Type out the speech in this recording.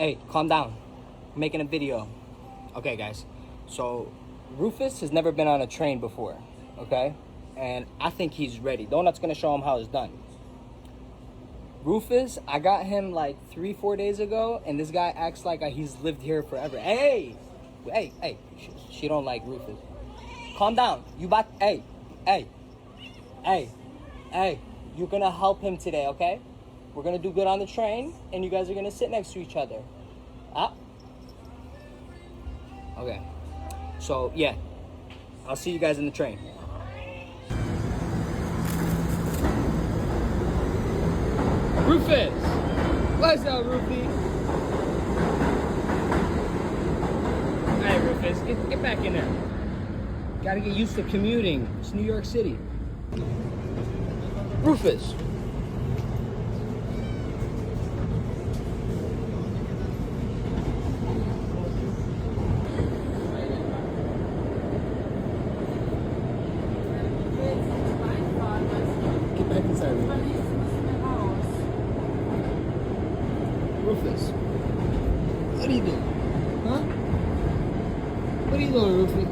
Hey, calm down. I'm making a video. Okay, guys. So, Rufus has never been on a train before, okay? And I think he's ready. Donut's gonna show him how it's done. Rufus, I got him like 3-4 days ago, and this guy acts like he's lived here forever. Hey! She don't like Rufus. Calm down. Hey! You're gonna help him today, okay? We're gonna do good on the train, and you guys are gonna sit next to each other. Okay. So, yeah. I'll see you guys in the train. Rufus! What's up, Rufy? Hey, Rufus, get back in there. Gotta get used to commuting. It's New York City. Rufus! Get back inside, Rufus. Rufus, what are you doing? Huh? What are you doing, Rufus?